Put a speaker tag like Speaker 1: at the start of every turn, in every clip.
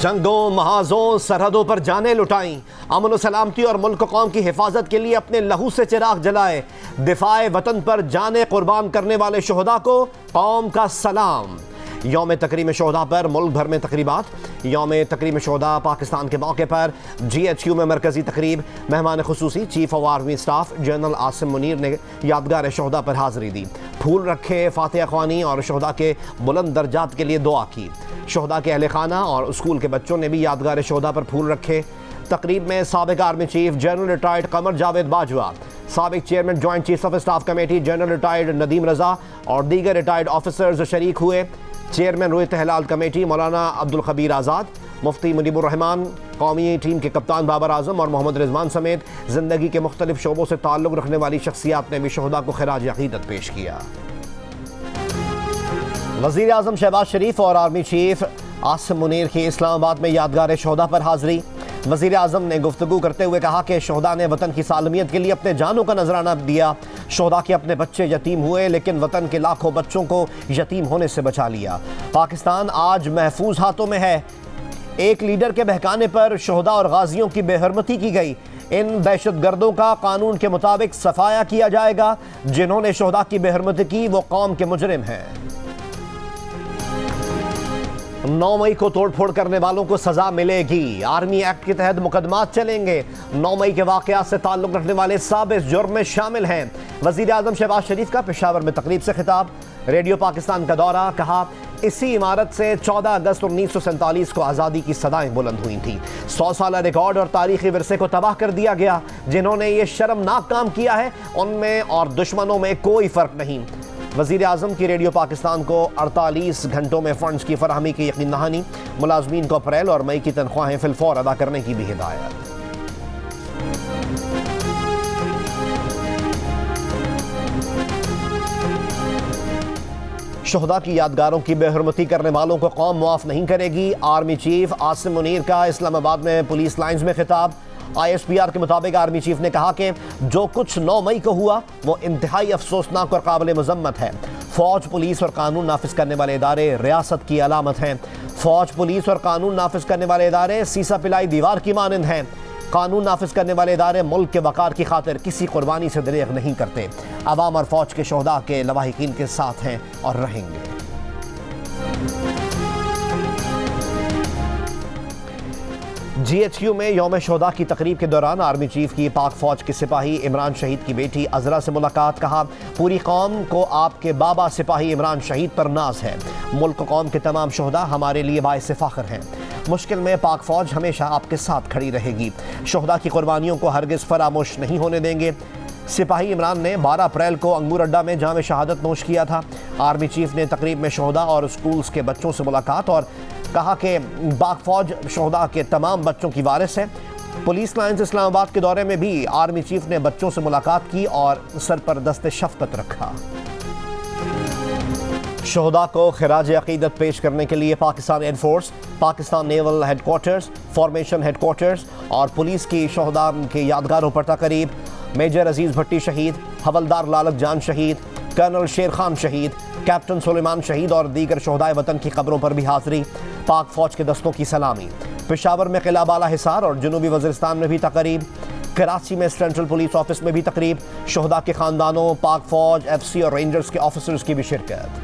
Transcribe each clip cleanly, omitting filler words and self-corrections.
Speaker 1: जंगों, महाजों, सरहदों पर जानें लुटाई, अमन सलामती और मुल्क कौम की हिफाजत के लिए अपने लहू से चिराग जलाए। दिफाए वतन पर जाने कुर्बान करने वाले शोहदा को कौम का सलाम। यौम तकरीम शोहदा पर मुल्क भर में तकरीबात। यौम तकरीम शोहदा पाकिस्तान के मौके पर GHQ में मरकजी तकरीब। मेहमान खुसूसी chief of army staff general Asim Munir ने यादगार शोहदा पर हाज़िरी दी। फूल रखे, फातिहा ख्वानी और शोहदा के बुलंद दर्जात के लिए दुआ की। शोहदा के अहले खाना और स्कूल के बच्चों ने भी यादगार शोहदा पर फूल रखे। तकरीब में साबिक army chief general retired Qamar Javed Bajwa, साबिक chairman joint chief of staff committee general retired Nadeem Raza और दीगर रिटायर्ड ऑफिसर्स शरीक हुए। चेयरमैन रोहित हिलाल कमेटी मौलाना अब्दुल खबीर आज़ाद, मुफ्ती मुनीबुर रहमान, कौमी टीम के कप्तान बाबर आजम और मोहम्मद रिजवान समेत जिंदगी के मुख्तलिफ शोबों से ताल्लुक़ रखने वाली शख्सियात ने भी शोहदा को खिराज अक़ीदत पेश किया। वज़ीर आज़म शहबाज शरीफ और आर्मी चीफ आसिम मुनीर की इस्लामाबाद में यादगार शोहदा पर हाज़िरी। वज़ीर आज़म ने गुफ्तगू करते हुए कहा कि शोहदा ने वतन की सालमियत के लिए अपने जानों का नजराना दिया। शोहदा के अपने बच्चे यतीम हुए लेकिन वतन के लाखों बच्चों को यतीम होने से बचा लिया। पाकिस्तान आज महफूज हाथों में है। एक लीडर के बहकाने पर शोहदा और गाजियों की बेहरमती की गई। इन दहशतगर्दों का कानून के मुताबिक सफाया किया जाएगा। जिन्होंने शोहदा की बेहरमती की वो कौम के मुजरिम हैं। 9 मई को तोड़फोड़ करने वालों को सजा मिलेगी। आर्मी एक्ट के तहत मुकदमात चलेंगे। 9 मई के वाकयात से ताल्लुक़ रखने वाले सब इस जुर्म में शामिल हैं। वज़ीर आज़म शहबाज शरीफ का पेशावर में तकरीब से खिताब। रेडियो पाकिस्तान का दौरा। कहा, इसी इमारत से 14 अगस्त 1947 को आज़ादी की सदाएं बुलंद हुई थी। 100 साल रिकॉर्ड और तारीखी विरसे को तबाह कर दिया गया। जिन्होंने ये शर्मनाक काम किया है उनमें और दुश्मनों में कोई फ़र्क नहीं। वज़ीर आज़म की रेडियो पाकिस्तान को 48 घंटों में फ़ंड्स की फराहमी की यकीन दहानी। मुलाजमीन को अप्रैल और मई की तनख्वाहें फिलफौर अदा करने की भी हिदायत। शोहदा की यादगारों की बेहरमती करने वालों को कौम मुआफ़ नहीं करेगी। आर्मी चीफ आसिम मुनीर का इस्लामाबाद में पुलिस लाइन्स में खिताब। ISPR के मुताबिक आर्मी चीफ ने कहा कि जो कुछ 9 मई को हुआ वो इंतहाई अफसोसनाक और काबिल मजम्मत है। फ़ौज, पुलिस और कानून नाफिज करने वाले इदारे रियासत की अलामत हैं। फ़ौज, पुलिस और कानून नाफिज करने वाले इदारे सीसा पिलाई दीवार की मानंद हैं। कानून नाफिज करने वाले इदारे मुल्क के वक़ार की खातिर किसी कुर्बानी से दरेग नहीं करते। अवाम और फ़ौज के शोहदा के लवाहिकीन के साथ हैं और रहेंगे। GHQ में यौम शोहदा की तकरीब के दौरान आर्मी चीफ की पाक फ़ौज के सिपाही इमरान शहीद की बेटी अज़रा से मुलाकात। कहा, पूरी कौम को आपके बाबा सिपाही इमरान शहीद पर नाज है। मुल्क कौम के तमाम शोहदा हमारे लिए बाइस फ़ख्र हैं। मुश्किल में पाक फ़ौज हमेशा आपके साथ खड़ी रहेगी। शोहदा की कुर्बानियों को हरगिज़ फरामोश नहीं होने देंगे। सिपाही इमरान ने 12 अप्रैल को अंगूर अड्डा में जाम शहादत नोश किया था। आर्मी चीफ ने तकरीब में शोहदा और स्कूल्स के बच्चों से मुलाकात और कहा कि पाक फ़ौज शोहदा के तमाम बच्चों की वारिस है। पुलिस लाइन्स इस्लामाबाद के दौरे में भी आर्मी चीफ ने बच्चों से मुलाकात की और सर पर दस्ते शफ़क़त रखा। शोहदा को खिराज अक़ीदत पेश करने के लिए Pakistan air force, Pakistan naval headquarters, formation headquarters और पुलिस की शोहदा के यादगारों पर तकरीब। मेजर अजीज़ भट्टी शहीद, हवलदार लालक जान शहीद, कर्नल शेर खान शहीद, कैप्टन सुलेमान शहीद और दीगर शोहदाए वतन की कब्रों पर भी हाज़िरी। पाक फ़ौज के दस्तों की सलामी। पेशावर में किला बाला हिसार और जनूबी वज़ीरिस्तान में भी तकरीब। कराची में सेंट्रल पुलिस ऑफिस में भी तकरीब। शोहदा के ख़ानदानों, पाक फ़ौज, FC और रेंजर्स के ऑफिसर्स की भी शिरकत।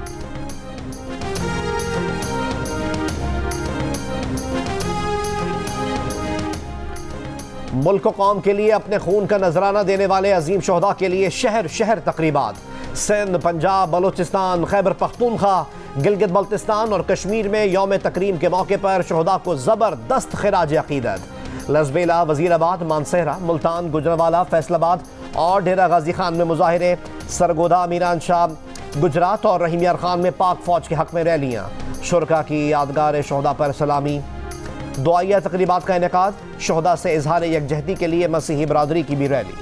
Speaker 1: मुल्क कौम के लिए अपने खून का नजराना देने वाले अजीम शोहदा के लिए शहर शहर तकरीबात। सिंध, पंजाब, बलूचिस्तान, खैबर पख्तूनख्वा, गिलगित बल्तिस्तान और कश्मीर में यौम तकरीम के मौके पर शोहदा को ज़बरदस्त खिराज अक़ीदत। लसबेला, वज़ीराबाद, मानसहरा, मुल्तान, गुजरांवाला, फैसलाबाद और डेरा गाजी खान में मुजाहिरे। सरगोदा, मीरान शाह, गुजरात और रहीम यार खान में पाक फ़ौज के हक़ में रैलियाँ। शुरका की यादगार शोहदा पर सलामी। दुआइया तकरीबात का इनेकाद। शोहदा से इजहार यकजहती के लिए मसीही बरादरी की भी रैली।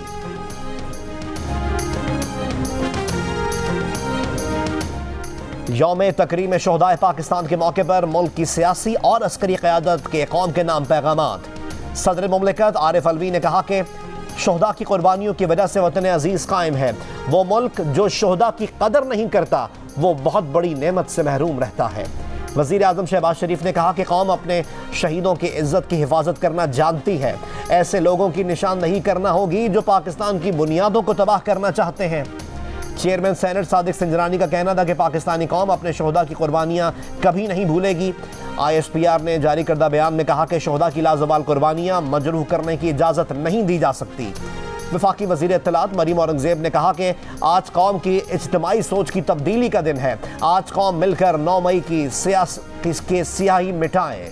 Speaker 1: यौम तकरीम शोहदाए पाकिस्तान के मौके पर मुल्क की सियासी और अस्करी क़यादत के कौम के नाम पैगामात। सदर मुमलिकत आरिफ अलवी ने कहा कि शोहदा की कुर्बानियों की वजह से वतन अजीज़ कायम है। वो मुल्क जो शोहदा की कदर नहीं करता वो बहुत बड़ी नेमत से महरूम रहता है। वज़ीर आज़म शहबाज शरीफ ने कहा कि कौम अपने शहीदों की इज्जत की हिफाजत करना जानती है, ऐसे लोगों की निशानदही करना होगी जो पाकिस्तान की बुनियादों को तबाह करना चाहते हैं। चेयरमैन सेनेट सादिक सिंजरानी का कहना था कि पाकिस्तानी कौम अपने शोहदा की कुर्बानियाँ कभी नहीं भूलेगी। ISPR ने जारी करदा बयान में कहा कि शोहदा की लाजवाल कुर्बानियाँ मजरूह करने की इजाज़त नहीं दी जा सकती। वफाकी वज़ीर इत्तलात मरीम औरंगज़ेब ने कहा कि आज कौम की इज्तिमाई सोच की तब्दीली का दिन है। आज कौम मिलकर 9 मई की स्याही मिटाएं।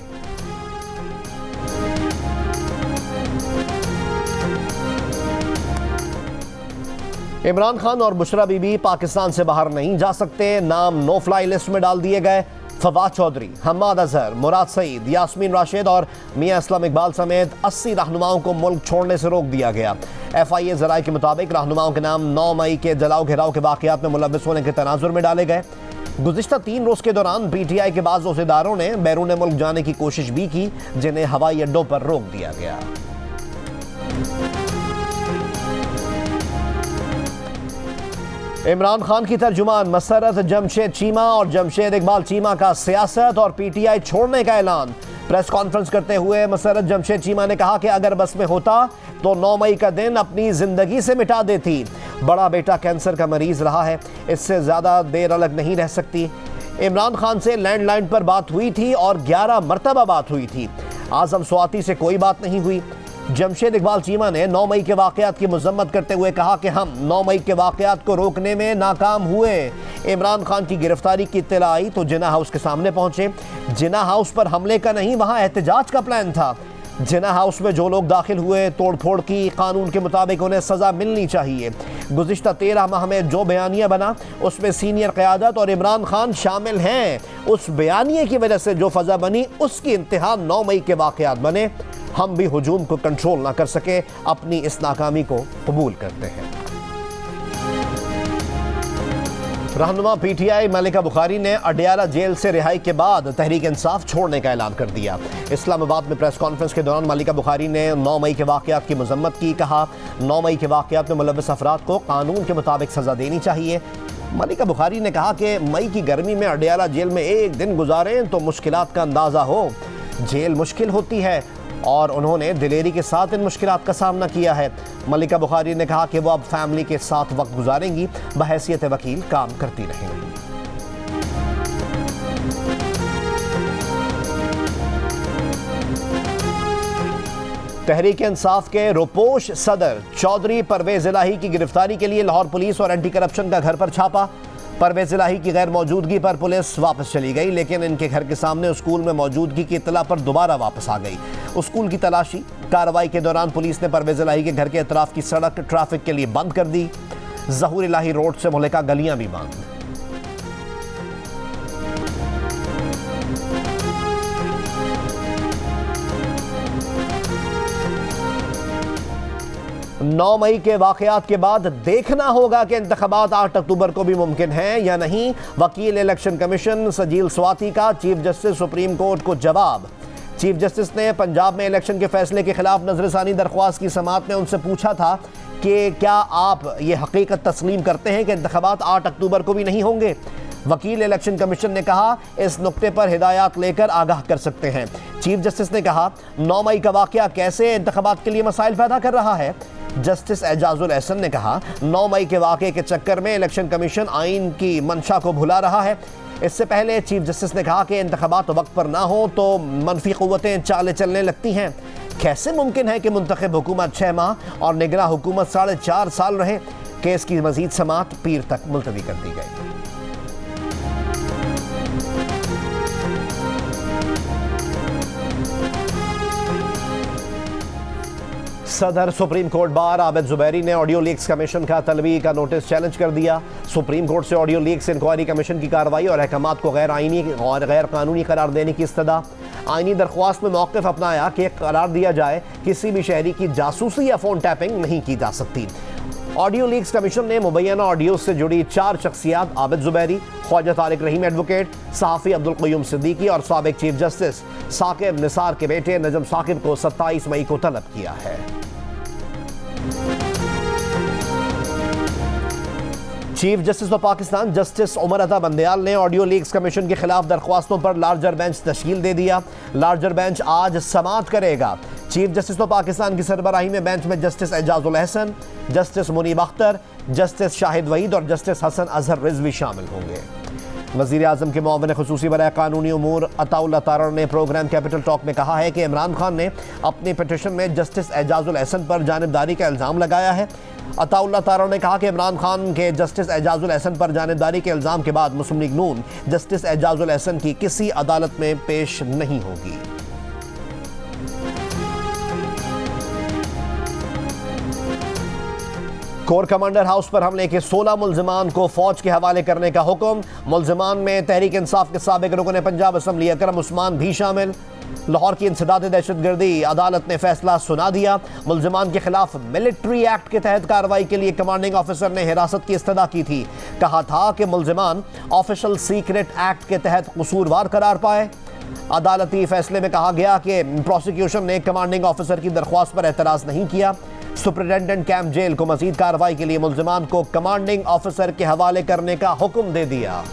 Speaker 1: इमरान खान और बुशरा बीबी पाकिस्तान से बाहर नहीं जा सकते, नाम नो फ्लाई लिस्ट में डाल दिए गए। फवाद चौधरी, हम्माद अजहर, मुराद सईद, यास्मीन राशिद और मियां असलम इकबाल समेत 80 रहनुमाओं को मुल्क छोड़ने से रोक दिया गया। FIA ज़राए के मुताबिक रहनुमाओं के नाम 9 मई के जलाओ घिराव के वाक़यात में मुलव्वस होने के तनाजुर में डाले गए। गुज़िश्ता 3 रोज़ के दौरान PTI के बाज़ रोज़ेदारों ने बैरून मुल्क जाने की कोशिश भी की, जिन्हें हवाई अड्डों पर रोक दिया गया। इमरान खान की तर्जुमान मसरत जमशेद चीमा और जमशेद इकबाल चीमा का सियासत और PTI छोड़ने का ऐलान। प्रेस कॉन्फ्रेंस करते हुए मसरत जमशेद चीमा ने कहा कि अगर बस में होता तो 9 मई का दिन अपनी जिंदगी से मिटा देती। बड़ा बेटा कैंसर का मरीज रहा है, इससे ज़्यादा देर अलग नहीं रह सकती। इमरान खान से लैंडलाइन पर बात हुई थी और 11 मरतबा बात हुई थी। आज़म स्वाति से कोई बात नहीं हुई। जमशेद इकबाल चीमा ने 9 मई के वाक़यात की मज़म्मत करते हुए कहा कि हम 9 मई के वाक़यात को रोकने में नाकाम हुए। इमरान खान की गिरफ्तारी की इत्तला आई तो जिन्ना हाउस के सामने पहुंचे। जिन्ना हाउस पर हमले का नहीं, वहां एहतजाज का प्लान था। जिन्ना हाउस में जो लोग दाखिल हुए, तोड़ फोड़ की, कानून के मुताबिक उन्हें सज़ा मिलनी चाहिए। गुज़िश्ता 13 माह में जो बयानिया बना उसमें सीनियर क़यादत और इमरान खान शामिल हैं। उस बयानिए की वजह से जो फ़ज़ा बनी उसकी इंतहा 9 मई के वाक़यात बने। हम भी हुजूम को कंट्रोल ना कर सके, अपनी इस नाकामी को कबूल करते हैं। रहनुमा PTI मलिका बुखारी ने अडियाला जेल से रिहाई के बाद तहरीक इंसाफ छोड़ने का ऐलान कर दिया। इस्लामाबाद में प्रेस कॉन्फ्रेंस के दौरान मलिका बुखारी ने 9 मई के वाक़यात की मज़म्मत की। कहा 9 मई के वाक़यात में मुलव्वस अफराद को कानून के मुताबिक सज़ा देनी चाहिए। मलिका बुखारी ने कहा कि मई की गर्मी में अडियाला जेल में एक दिन गुजारें तो मुश्किलात का अंदाज़ा हो। जेल मुश्किल होती है और उन्होंने दिलेरी के साथ इन मुश्किलात का सामना किया है। मलिका बुखारी ने कहा कि वो अब फैमिली के साथ वक्त गुजारेंगी, बहैसियत वकील काम करती रहेंगी। तहरीक इंसाफ के रुपोश सदर चौधरी परवेज इलाही की गिरफ्तारी के लिए लाहौर पुलिस और एंटी करप्शन का घर पर छापा। परवेज इलाही की गैर मौजूदगी पर पुलिस वापस चली गई, लेकिन इनके घर के सामने स्कूल में मौजूदगी की इत्तला पर दोबारा वापस आ गई। स्कूल की तलाशी कार्रवाई के दौरान पुलिस ने परवेज इलाही के घर के अतराफ की सड़क ट्रैफिक के लिए बंद कर दी। ज़हूर इलाही रोड से मुहल्लिका गलियां भी बंद। नौ मई के वाक़यात के बाद देखना होगा कि इंतख़ाबात 8 अक्टूबर को भी मुमकिन है या नहीं। वकील इलेक्शन कमीशन सजील स्वाति का चीफ जस्टिस सुप्रीम कोर्ट को जवाब। चीफ जस्टिस ने पंजाब में इलेक्शन के फैसले के खिलाफ नजरसानी दरख्वास्त की समाअत में उनसे पूछा था कि क्या आप ये हकीकत तस्लीम करते हैं कि इंतख़ाबात 8 अक्टूबर को भी नहीं होंगे। वकील इलेक्शन कमीशन ने कहा इस नुक्ते पर हिदायत लेकर आगाह कर सकते हैं। चीफ जस्टिस ने कहा 9 मई का वाक़या कैसे इंतख़ाबात के लिए मसाइल पैदा कर रहा है। जस्टिस एजाजुल एहसन ने कहा 9 मई के वाक़े के चक्कर में इलेक्शन कमीशन आइन की मंशा को भुला रहा है। इससे पहले चीफ जस्टिस ने कहा कि इंतख़ाबात वक्त पर ना हो तो मनफी क़ुव्वतें चालें चलने लगती हैं। कैसे मुमकिन है कि मुंतखब हुकूमत 6 माह और निगरां हुकूमत 4.5 साल रहे। केस की मज़ीद समाअत पीर तक मुलतवी कर दी गई। सदर supreme court bar Abid Zubairi ने ऑडियो लीक्स कमीशन का तलबी का नोटिस चैलेंज कर दिया। सुप्रीम कोर्ट से ऑडियो लीक्स इंक्वायरी कमीशन की कार्रवाई और अहकामात को गैर आइनी और गैर कानूनी करार देने की इस्तदा। आइनी दरख्वास्त में मौक़िफ़ अपनाया कि करार दिया जाए किसी भी शहरी की जासूसी या फ़ोन टैपिंग नहीं की जा सकती। ऑडियो लीक्स कमीशन ने मुबैना ऑडियो से जुड़ी 4 शख्सियात आबिद जुबैरी, ख्वाजा तारिक रहीम एडवोकेट, सहाफ़ी अब्दुल क़य्यूम सिद्दीकी और साबिक़ चीफ जस्टिस साकिब निसार के बेटे नजम साकिब को 27 मई को तलब किया है। Chief justice of Pakistan justice Umar Ata Bandial ने ऑडियो लीक्स कमीशन के खिलाफ दरख्वास्तों पर लार्जर बेंच तश्कील दे दिया। लार्जर बेंच आज समाअत करेगा। चीफ जस्टिस ऑफ पाकिस्तान की सरबराही में बेंच में justice Ijazul Ahsan, justice Munib Akhtar, justice Shahid Waheed और जस्टिस हसन अजहर रिजवी शामिल होंगे। वज़ीर आज़म के मुआविन खुसूसी बराए कानूनी उमूर अताउल्लाह तारण ने प्रोग्राम कैपिटल टॉक में कहा है कि इमरान खान ने अपनी पिटिशन में जस्टिस एजाजुल एहसन पर जानिबदारी का इल्ज़ाम लगाया है। अताउल्लाह तारण ने कहा कि इमरान खान के जस्टिस एजाजुल एहसन पर जानिबदारी के इल्ज़ाम के बाद मुस्लिम लीग नून जस्टिस एजाजुल एहसन की किसी अदालत में पेश नहीं होगी। कोर कमांडर हाउस पर हमले के 16 मुल्जिमान को फौज के हवाले करने का हुक्म। मुल्जिमान में तहरीक इंसाफ के साबिक रुकन पंजाब असम्बली अकरम उस्मान भी शामिल। लाहौर की इंसदाद दहशतगर्दी अदालत ने फैसला सुना दिया। मुल्जिमान के खिलाफ मिलिट्री एक्ट के तहत कार्रवाई के लिए कमांडिंग ऑफिसर ने हिरासत की इस्तदा की थी। कहा था कि मुल्जिमान ऑफिशियल सीक्रेट एक्ट के तहत कसूरवार करार पाए। अदालती फैसले में कहा गया कि प्रोसिक्यूशन ने कमांडिंग ऑफिसर की दरख्वास्त पर एतराज़ नहीं किया। सुपरिटेंडेंट कैंप जेल को मजीद कार्रवाई के लिए मुल्जिमान को कमांडिंग ऑफिसर के हवाले करने का हुक्म दे दिया।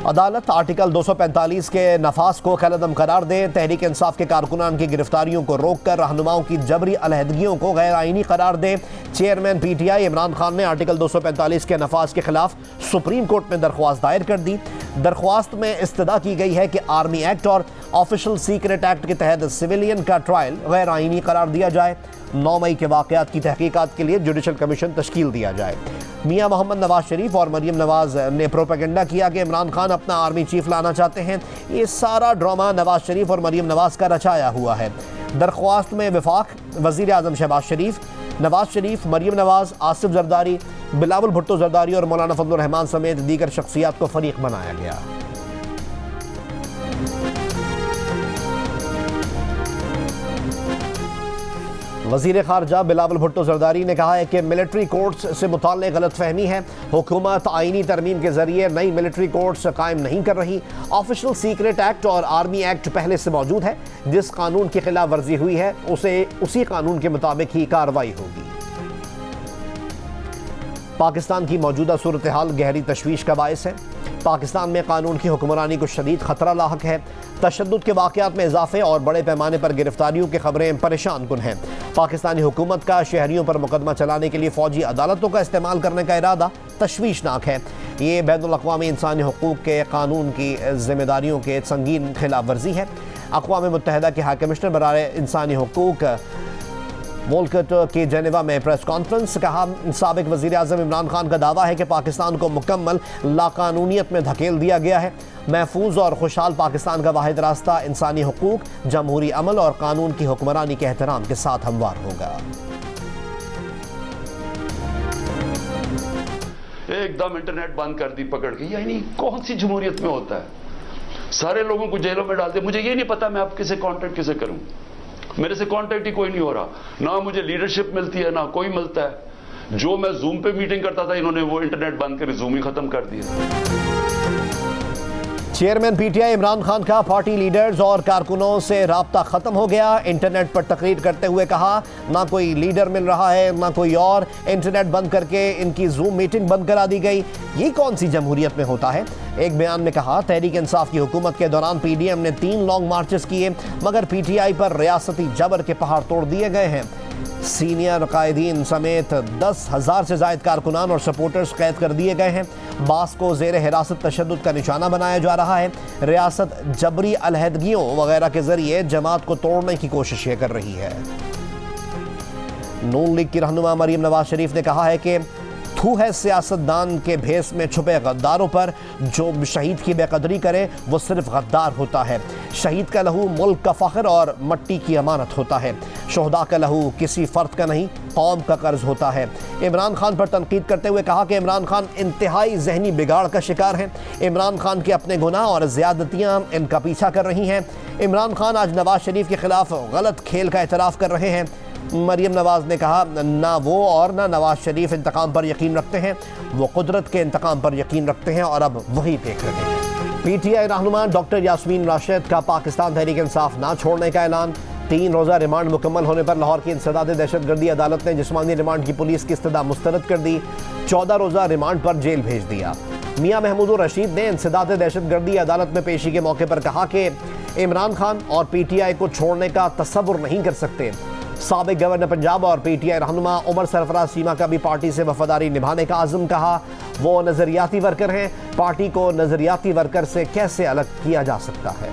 Speaker 1: अदालत आर्टिकल 245 के नफाज को कलअदम करार दे। तहरीक इंसाफ के कारकुनान की गिरफ्तारियों को रोककर रहनुमाओं की जबरी अलहदगियों को गैर आईनी करार दे। चेयरमैन PTI इमरान खान ने आर्टिकल 245 के नफाज के खिलाफ सुप्रीम कोर्ट में दरख्वास्त दायर कर दी। दरख्वास्त में इस्तदा की गई है कि आर्मी एक्ट और ऑफिशियल सीक्रेट एक्ट के तहत सिविलियन का ट्रायल गैर आईनी करार दिया जाए। 9 मई के वाक़यात की तहकीकात के लिए जुडिशल कमीशन तश्कील दिया जाए। मियां मोहम्मद नवाज शरीफ और मरियम नवाज ने प्रोपेगेंडा किया कि इमरान खान अपना आर्मी चीफ लाना चाहते हैं। ये सारा ड्रामा नवाज शरीफ और मरियम नवाज का रचाया हुआ है। दरख्वास्त में वफाक, वज़ीर आज़म शहबाज शरीफ, नवाज शरीफ, मरियम नवाज, आसिफ जरदारी, बिलावल भुट्टो जरदारी और मौलाना फजलुर रहमान समेत दीगर शख्सियात को फरीक बनाया गया। वज़ीर ख़ारजा बिलावल भुट्टो जरदारी ने कहा है कि मिलिट्री कोर्ट्स से मुताल्लिक़ गलतफहमी है। हुकूमत आईनी तरमीम के ज़रिए नई मिलिट्री कोर्ट्स कायम नहीं कर रही। ऑफिशियल सीक्रेट एक्ट और आर्मी एक्ट पहले से मौजूद है। जिस कानून की खिलाफ वर्जी हुई है उसी कानून के मुताबिक ही कार्रवाई होगी। पाकिस्तान की मौजूदा सूरत हाल गहरी तशवीश का बायस है। पाकिस्तान में कानून की हुक्मरानी को शदीद खतरा लाहक है। तशद्दुद के वाक़यात में इजाफे और बड़े पैमाने पर गिरफ्तारियों की खबरें परेशान कुन हैं। पाकिस्तानी हुकूमत का शहरियों पर मुकदमा चलाने के लिए फ़ौजी अदालतों का इस्तेमाल करने का इरादा तशवीशनाक है। ये बैनुल-अक़वामी इंसानी हुकूक के कानून की जिम्मेदारियों के संगीन खिलाफ वर्जी है। अक़वाम मुत्तहिदा के हाई कमिश्नर बराए इंसानी हुकूक वोल्कट के जेनेवा में प्रेस कॉन्फ्रेंस। कहा, साबिक वज़ीर आज़म इमरान खान का दावा है कि पाकिस्तान को मुकम्मल लाकानूनियत में धकेल दिया गया है। महफूज और खुशहाल पाकिस्तान का वाहिद रास्ता इंसानी हुकूक, जमहूरी अमल और कानून की हुक्मरानी के एहतराम के साथ हमवार होगा।
Speaker 2: एकदम इंटरनेट बंद कर दी पकड़ के, यानी कौन सी जमहूरियत में होता है? सारे लोगों को जेलों में डाल दे। मुझे ये नहीं पता मैं आप किसे कांटेक्ट कैसे करूं। मेरे से कांटेक्ट ही कोई नहीं हो रहा। ना मुझे लीडरशिप मिलती है, ना कोई मिलता है। जो मैं जूम पे मीटिंग करता था, इन्होंने वो इंटरनेट बंद कर जूम ही खत्म कर दिया।
Speaker 1: चेयरमैन PTI इमरान खान का पार्टी लीडर्स और कारकुनों से राब्ता खत्म हो गया। इंटरनेट पर तकरीर करते हुए कहा, ना कोई लीडर मिल रहा है ना कोई और। इंटरनेट बंद करके इनकी जूम मीटिंग बंद करा दी गई। ये कौन सी जमहूरियत में होता है? एक बयान में कहा, तहरीक इंसाफ की हुकूमत के दौरान PDM ने 3 लॉन्ग मार्चेस किए, मगर PTI पर रियासती जबर के पहाड़ तोड़ दिए गए हैं। सीनियर कायदीन समेत 10,000 से ज़ायद कारकुनान और सपोर्टर्स कैद कर दिए गए हैं। बास को ज़ेर हिरासत तशद्दुद का निशाना बनाया जा रहा है। रियासत जबरी अलहदगियों वगैरह के ज़रिए जमात को तोड़ने की कोशिशें कर रही है। नून लीग की रहनुमा मरियम नवाज शरीफ ने कहा है कि थू है सियासतदान के भेस में छुपे गद्दारों पर। जो शहीद की बेकदरी करे वो सिर्फ गद्दार होता है। शहीद का लहू मुल्क का फ़ख्र और मट्टी की अमानत होता है। शोहदा का लहू किसी फ़र्द का नहीं, कौम का कर्ज होता है। इमरान खान पर तनकीद करते हुए कहा कि इमरान खान इंतहाई जहनी बिगाड़ का शिकार हैं। इमरान खान के अपने गुनाह और ज़्यादतियाँ इनका पीछा कर रही हैं। इमरान खान आज नवाज शरीफ के खिलाफ गलत खेल का एतराफ़ कर रहे हैं। मरियम नवाज ने कहा, ना वो और ना नवाज शरीफ इंतकाम पर यकीन रखते हैं, वो कुदरत के इंतकाम पर यकीन रखते हैं और अब वही देख रहे हैं। पीटीआई रहनुमा डॉक्टर यास्मीन राशिद का पाकिस्तान तहरीक इंसाफ ना छोड़ने का ऐलान। 3 रोज़ा रिमांड मुकम्मल होने पर लाहौर की इंसदाद दहशतगर्दी अदालत ने जिस्मानी रिमांड की पुलिस की इस्तदा मुस्तरद कर दी। 14 रोज़ा रिमांड पर जेल भेज दिया। मियां महमूदुर रशीद ने इंसदाद दहशतगर्दी अदालत में पेशी के मौके पर कहा कि इमरान खान और पीटीआई को छोड़ने का तसव्वुर नहीं कर सकते। साबिक गवर्नर पंजाब और पीटीआई रहनुमा उमर सरफराज चीमा का भी पार्टी से वफादारी निभाने का आज़म कहा। वो नजरियाती वर्कर हैं, पार्टी को नजरियाती वर्कर से कैसे अलग किया जा सकता है।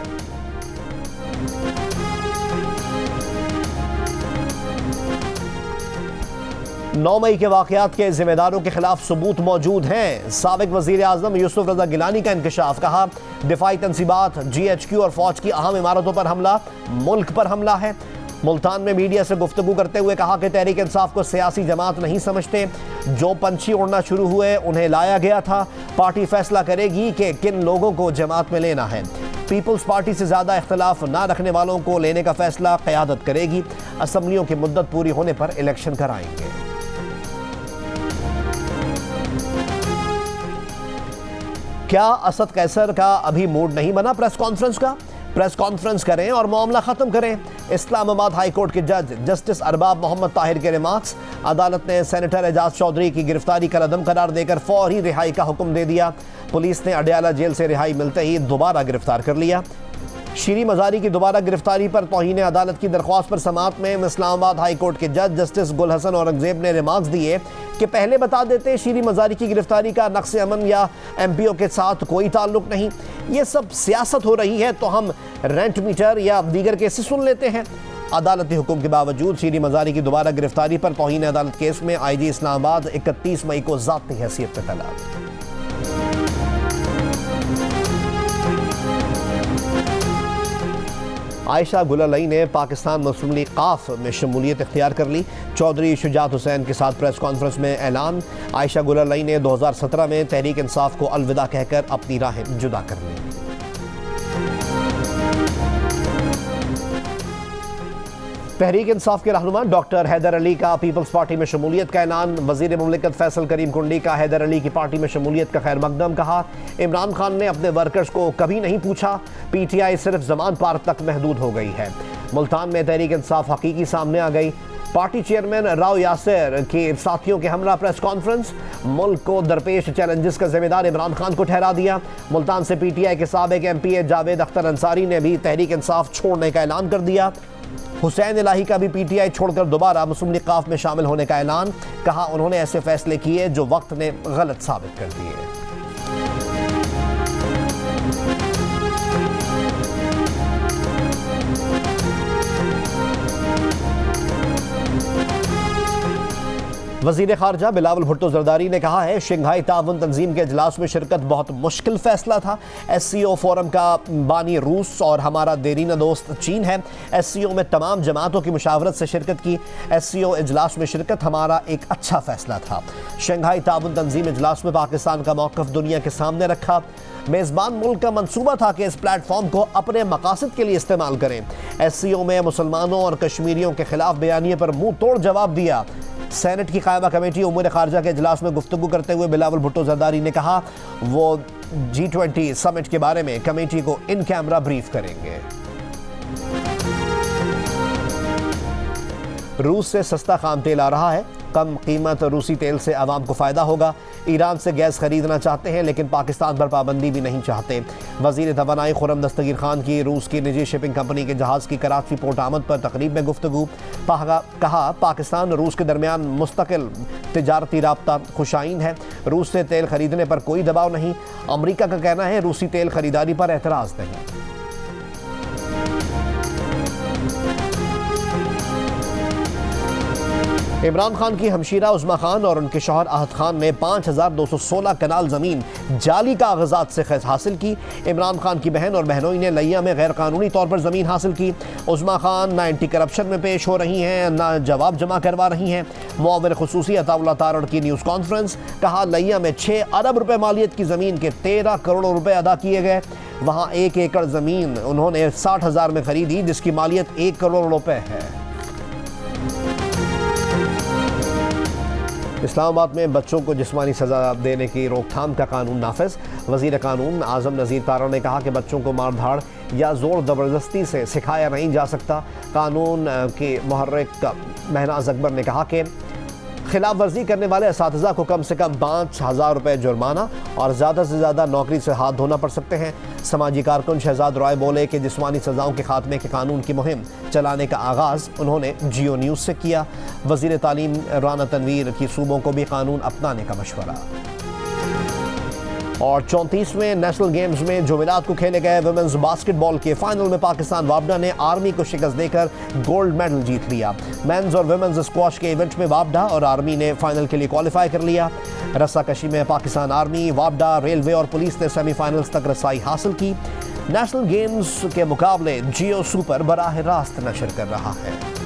Speaker 1: 9 मई के वाक़यात के जिम्मेदारों के खिलाफ सबूत मौजूद हैं। साबिक वज़ीर आज़म यूसुफ रज़ा गिलानी का इंकशाफ। कहा दिफाई तंसीबात, GHQ और फौज की अहम इमारतों पर हमला मुल्क पर हमला है। मुल्तान में मीडिया से गुफ्तगू करते हुए कहा कि तहरीक इंसाफ को सियासी जमात नहीं समझते। जो पंछी उड़ना शुरू हुए उन्हें लाया गया था। पार्टी फैसला करेगी कि किन लोगों को जमात में लेना है। पीपल्स पार्टी से ज़्यादा इख्तलाफ ना रखने वालों को लेने का फैसला क़यादत करेगी। असम्बलियों की मुद्दत पूरी होने पर इलेक्शन कराएंगे। क्या असद कैसर का अभी मूड नहीं बना प्रेस कॉन्फ्रेंस का? प्रेस कॉन्फ्रेंस करें और मामला खत्म करें। इस्लामाबाद हाई कोर्ट के जज जस्टिस अरबाब मोहम्मद ताहिर के रिमार्क्स। अदालत ने सेनेटर एजाज चौधरी की गिरफ्तारी का अदम करार देकर फौरी रिहाई का हुक्म दे दिया। पुलिस ने अडयाला जेल से रिहाई मिलते ही दोबारा गिरफ्तार कर लिया। शीरी मजारी की दोबारा गिरफ्तारी पर तौहीन अदालत की दरख्वास्त पर समाअत में इस्लामाबाद हाई कोर्ट के जज जस्टिस गुल हसन औरंगजेब ने रिमार्क्स दिए कि पहले बता देते शीरी मजारी की गिरफ्तारी का नक्श अमन या MPO के साथ कोई ताल्लुक नहीं। ये सब सियासत हो रही है तो हम रेंट मीटर या दीगर केसेस सुन लेते हैं। अदालती हुक्म के बावजूद शीरी मजारी की दोबारा गिरफ्तारी पर तौहीन अदालत केस में IG इस्लामाबाद 31 मई को ज़ाती हैसियत पे तलब। आयशा गुलरलई ने पाकिस्तान मुस्लिम लीग काफ में शमूलियत इख्तियार कर ली। चौधरी शुजात हुसैन के साथ प्रेस कॉन्फ्रेंस में ऐलान। आयशा गुलरलई ने 2017 में तहरीक इंसाफ को अलविदा कहकर अपनी राहें जुदा कर ली। तहरीक इंसाफ के रहनुमा डॉक्टर हैदर अली का पीपल्स पार्टी में शमूलियत का ऐलान। वजीर मुमलिकत फैसल करीम कुंडी का हैदर अली की पार्टी में शमूलियत का खैर मकदम। कहा इमरान खान ने अपने वर्कर्स को कभी नहीं पूछा। PTI सिर्फ जमान पार्क तक महदूद हो गई है। मुल्तान में तहरीक इंसाफ हकीकी सामने आ गई। पार्टी चेयरमैन राव यासिर के साथियों के हमरा प्रेस कॉन्फ्रेंस। मुल्क को दरपेश चैलेंजेस का जिम्मेदार इमरान खान को ठहरा दिया। मुल्तान से PTI के साबिक MPA जावेद अख्तर अंसारी ने भी तहरीक इंसाफ छोड़ने का ऐलान कर दिया। हुसैन इलाही का भी PTI छोड़कर दोबारा मुस्लिम लीग काफ में शामिल होने का ऐलान। कहा उन्होंने ऐसे फैसले किए जो वक्त ने गलत साबित कर दिए। वज़ीर ख़ारजा बिलावल भुट्टो ज़रदारी ने कहा है शंघाई ताउन तंजीम के इजलास में शिरकत बहुत मुश्किल फैसला था। SCO फोरम का बानी रूस और हमारा देरीना दोस्त चीन है। SCO में तमाम जमातों की मुशावरत से शिरकत की। SCO इजलास में शिरकत हमारा एक अच्छा फैसला था। शंघाई ताउन तंजीम इजलास में पाकिस्तान का मौक़िफ़ दुनिया के सामने रखा। मेज़बान मुल्क का मंसूबा था कि इस प्लेटफॉर्म को अपने मकासद के लिए इस्तेमाल करें। SCO में मुसलमानों और कश्मीरियों के खिलाफ बयानिए पर मुंह तोड़ जवाब दिया। सेनेट की कायमा कमेटी उमूर खारजा के इजलास में गुफ्तगू करते हुए बिलावल भुट्टो ज़रदारी ने कहा वो G20 समिट के बारे में कमेटी को इन कैमरा ब्रीफ करेंगे। रूस से सस्ता खाम तेल आ रहा है। कम कीमत रूसी तेल से आवाम को फ़ायदा होगा। ईरान से गैस खरीदना चाहते हैं लेकिन पाकिस्तान पर पाबंदी भी नहीं चाहते। वज़ीर तवानाई खुर्रम दस्तगीर खान की रूस की निजी शिपिंग कंपनी के जहाज़ की कराची पोर्ट आमद पर तकरीब में गुफ्तगू। कहा पाकिस्तान रूस के दरमियान मुस्तकिल तिजारती राब्ता खुशाइन है। रूस से तेल खरीदने पर कोई दबाव नहीं। अमरीका का कहना है रूसी तेल खरीदारी पर एतराज़ नहीं। इमरान खान की हमशीरा उज़्मा खान और उनके शौहर आहद खान ने 5216 कनाल ज़मीन जाली कागजात से हासिल की। इमरान खान की बहन और बहनोई ने लिया में गैर कानूनी तौर पर ज़मीन हासिल की। उज़्मा खान ना एंटी करप्शन में पेश हो रही हैं ना जवाब जमा करवा रही हैं। मुआविन खुसूसी अताउल्लाह तारड़ की न्यूज़ कॉन्फ्रेंस। कहा लिया में 6 अरब रुपए मालियत की ज़मीन के 13 करोड़ रुपए अदा किए गए। वहाँ 1 एकड़ ज़मीन उन्होंने 60,000 में खरीदी जिसकी मालियत 1 करोड़ रुपए है। इस्लामाबाद में बच्चों को जिस्मानी सज़ा देने की रोकथाम का कानून नाफिज। वज़ीर कानून आज़म नज़ीर तारा ने कहा कि बच्चों को मार धाड़ या ज़ोर ज़बरदस्ती से सिखाया नहीं जा सकता। कानून के मुहर्रिक महनाज अकबर ने कहा कि खिलाफ वर्जी करने वाले असातिज़ा को कम से कम 5,000 रुपये जुर्माना और ज़्यादा से ज़्यादा नौकरी से हाथ धोना पड़ सकते हैं। समाजी कारकुन शहजाद रॉय बोले कि जिस्मानी सज़ाओं के खात्मे के कानून की मुहिम चलाने का आगाज़ उन्होंने जियो न्यूज़ से किया। वज़ीर तालीम राना तनवीर की सूबों को भी कानून अपनाने का मशवरा। और 34वें नेशनल गेम्स में जुमेरात को खेले गए वुमेन्स बास्केटबॉल के फाइनल में पाकिस्तान वापडा ने आर्मी को शिकस्त देकर गोल्ड मेडल जीत लिया। मेंस और वुमेन्स स्क्वॉश के इवेंट में वापडा और आर्मी ने फाइनल के लिए क्वालिफाई कर लिया। रस्साकशी में पाकिस्तान आर्मी, वापडा, रेलवे और पुलिस ने सेमीफाइनल्स तक रसाई हासिल की। नेशनल गेम्स के मुकाबले जियो सुपर बराह रास्त नशर कर रहा है।